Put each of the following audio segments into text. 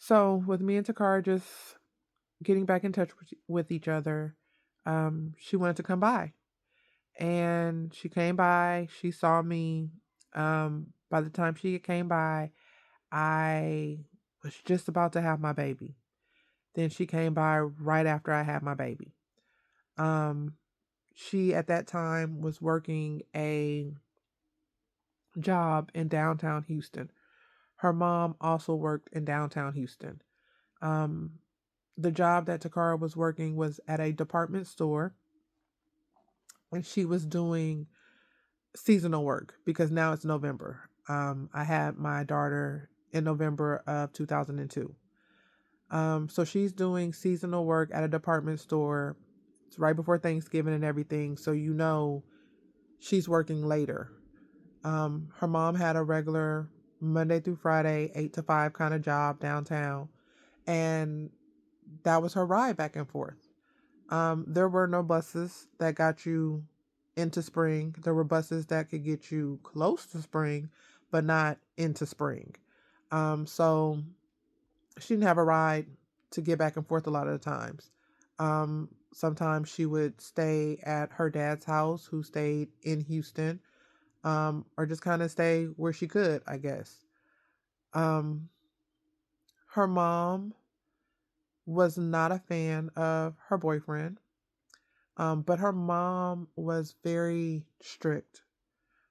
So with me and Takara just getting back in touch with each other, she wanted to come by, and she came by. She saw me. By the time she came by, I was just about to have my baby. Then she came by right after I had my baby. Um, she at that time was working a job in downtown Houston. Her mom also worked in downtown Houston. Um, the job that Takara was working was at a department store, and she was doing seasonal work because now it's November. I had my daughter in November of 2002. So she's doing seasonal work at a department store. It's right before Thanksgiving and everything. So she's working later. Her mom had a regular Monday through Friday, 8 to 5 kind of job downtown. And that was her ride back and forth. There were no buses that got you into spring. There were buses that could get you close to spring, but not into spring. So she didn't have a ride to get back and forth a lot of the times. Sometimes she would stay at her dad's house, who stayed in Houston, or just kind of stay where she could, I guess. Um, her mom was not a fan of her boyfriend. But her mom was very strict.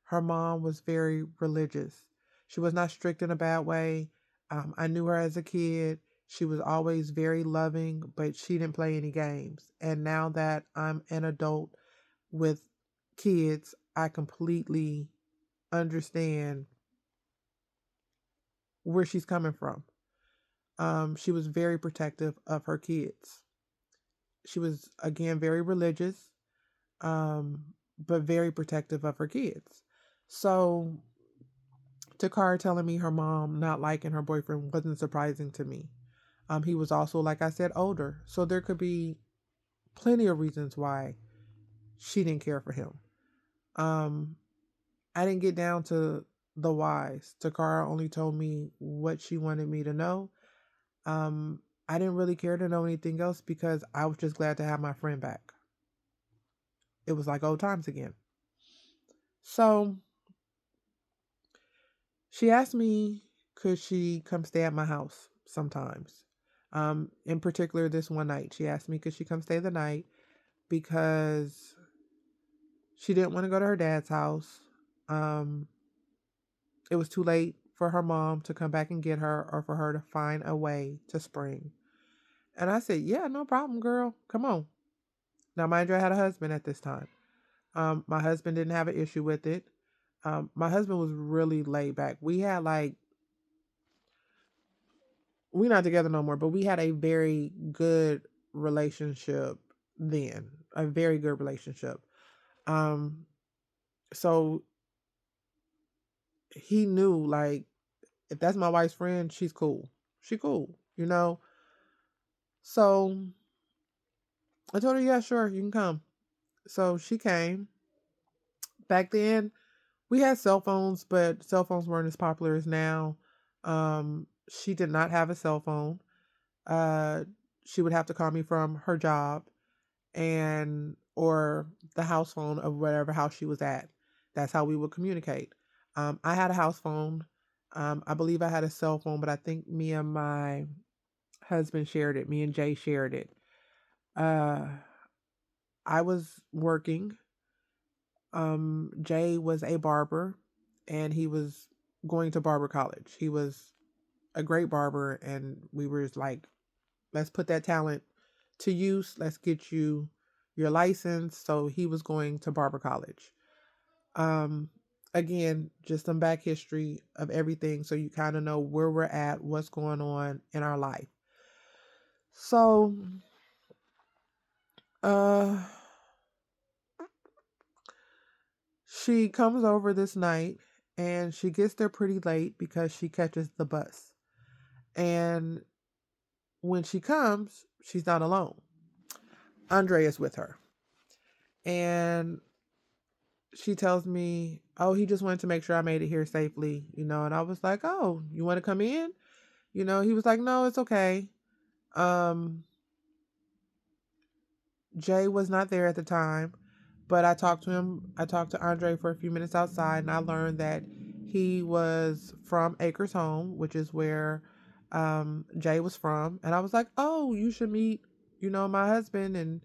Her mom was very religious. She was not strict in a bad way. I knew her as a kid. She was always very loving, but she didn't play any games. And now that I'm an adult with kids, I completely understand where she's coming from. She was very protective of her kids. She was, again, very religious, but very protective of her kids. So Takara telling me her mom not liking her boyfriend wasn't surprising to me. He was also, like I said, older. So there could be plenty of reasons why she didn't care for him. Um, I didn't get down to the whys. Takara only told me what she wanted me to know. I didn't really care to know anything else because I was just glad to have my friend back. It was like old times again. So she asked me, could she come stay at my house sometimes? In particular, this one night, she asked me, could she come stay the night because she didn't want to go to her dad's house. Um, it was too late for her mom to come back and get her or for her to find a way to spring. And I said, yeah, no problem, girl. Come on. Now, mind you, I had a husband at this time. My husband didn't have an issue with it. My husband was really laid back. We're not together no more, but we had a very good relationship then, a very good relationship. Um, so he knew, like, if that's my wife's friend, she's cool. She cool. So I told her, yeah, sure, you can come. So she came. Back then, we had cell phones, but cell phones weren't as popular as now. She did not have a cell phone. Uh, she would have to call me from her job and or the house phone of whatever house she was at. That's how we would communicate. I had a house phone. I believe I had a cell phone, but I think me and my husband shared it. Me and Jay shared it. Uh, I was working. Jay was a barber, and he was going to barber college. He was a great barber, and we were just like, let's put that talent to use. Let's get you your license. So he was going to barber college. Um, Again, just some back history of everything so you kind of know where we're at, what's going on in our life. So, uh, she comes over this night and she gets there pretty late because she catches the bus. And when she comes, she's not alone. Andre is with her. And she tells me, oh, he just wanted to make sure I made it here safely, and I was like, oh, you want to come in? He was like, no, it's okay. Um, Jay was not there at the time, but I talked to him. I talked to Andre for a few minutes outside, and I learned that he was from Acres Home, which is where Jay was from. And I was like, oh, you should meet, my husband and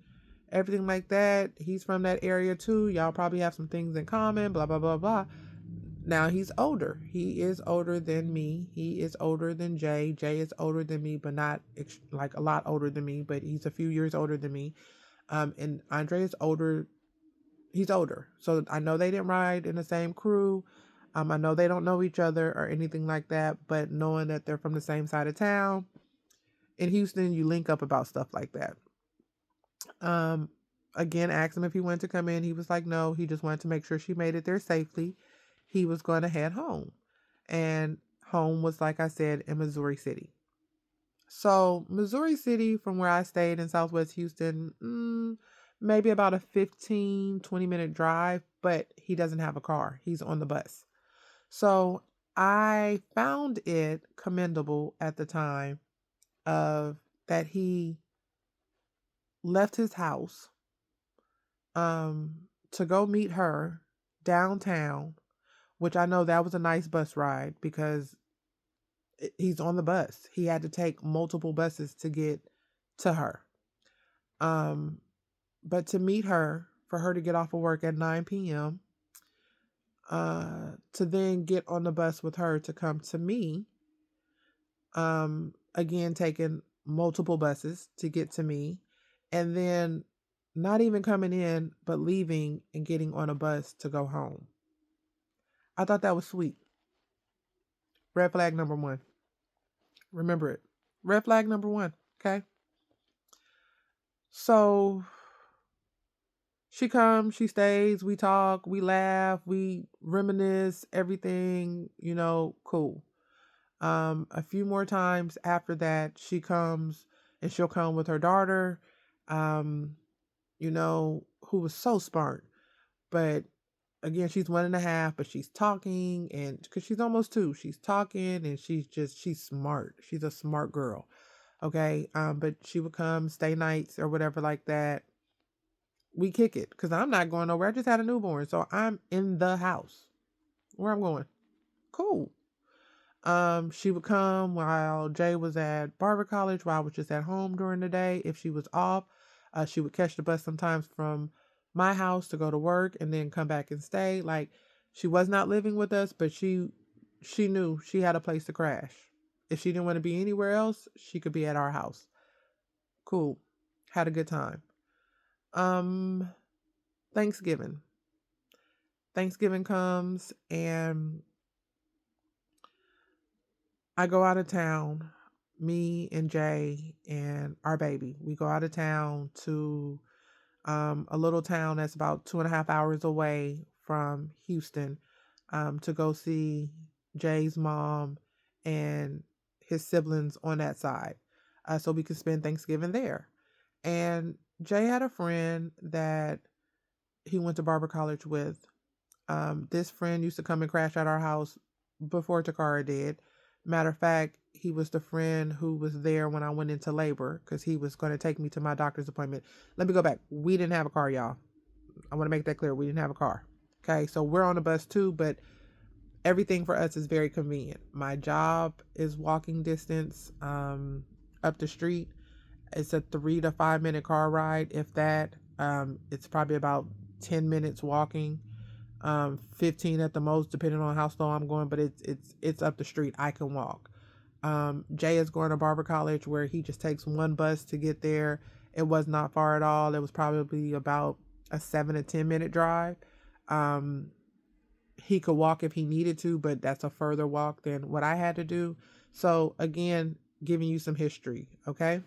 everything like that. He's from that area too. Y'all probably have some things in common, blah, blah, blah, blah. Now he's older. He is older than me. He is older than Jay. Jay is older than me, but not like a lot older than me, but he's a few years older than me. And Andre is older. He's older. So I know they didn't ride in the same crew. I know they don't know each other or anything like that, but knowing that they're from the same side of town, in Houston, you link up about stuff like that. Um, again, asked him if he wanted to come in. He was like, no, he just wanted to make sure she made it there safely. He was going to head home. And home was, like I said, in Missouri City. So, Missouri City, from where I stayed in Southwest Houston, maybe about a 15-20 minute drive, but he doesn't have a car. He's on the bus. So, I found it commendable at the time of that he left his house to go meet her downtown, which I know that was a nice bus ride because he's on the bus. He had to take multiple buses to get to her. Um, but to meet her, for her to get off of work at 9 p.m., to then get on the bus with her to come to me, again, taking multiple buses to get to me, and then not even coming in, but leaving and getting on a bus to go home. I thought that was sweet. Red flag number one. Remember it. Red flag number one. Okay. So she comes, she stays, we talk, we laugh, we reminisce, everything, cool. A few more times after that, she comes and she'll come with her daughter, um, who was so smart. But again, she's 1.5, but she's talking, and because she's almost 2, she's talking and she's smart. She's a smart girl. Okay. But she would come, stay nights or whatever like that. We kick it because I'm not going nowhere. I just had a newborn, so I'm in the house. Where I'm going? Cool. She would come while Jay was at Barber College, while I was just at home during the day. If she was off, she would catch the bus sometimes from my house to go to work and then come back and stay. Like, she was not living with us, but she knew she had a place to crash. If she didn't want to be anywhere else, she could be at our house. Cool. Had a good time. Um, Thanksgiving. Thanksgiving comes and I go out of town. Me and Jay and our baby. We go out of town to a little town that's about 2.5 hours away from Houston, to go see Jay's mom and his siblings on that side, so we could spend Thanksgiving there. And Jay had a friend that he went to Barber College with. This friend used to come and crash at our house before Takara did. Matter of fact, he was the friend who was there when I went into labor because he was going to take me to my doctor's appointment. Let me go back. We didn't have a car, y'all. I want to make that clear. We didn't have a car. Okay, so we're on the bus too, but everything for us is very convenient. My job is walking distance, up the street. It's a 3 to 5 minute car ride, if that. It's probably about 10 minutes walking, 15 at the most, depending on how slow I'm going. But it's up the street. I can walk. Jay is going to Barber College, where he just takes one bus to get there. It was not far at all. It was probably about a 7 to 10 minute drive. Um, he could walk if he needed to, but that's a further walk than what I had to do. So again, giving you some history. Okay.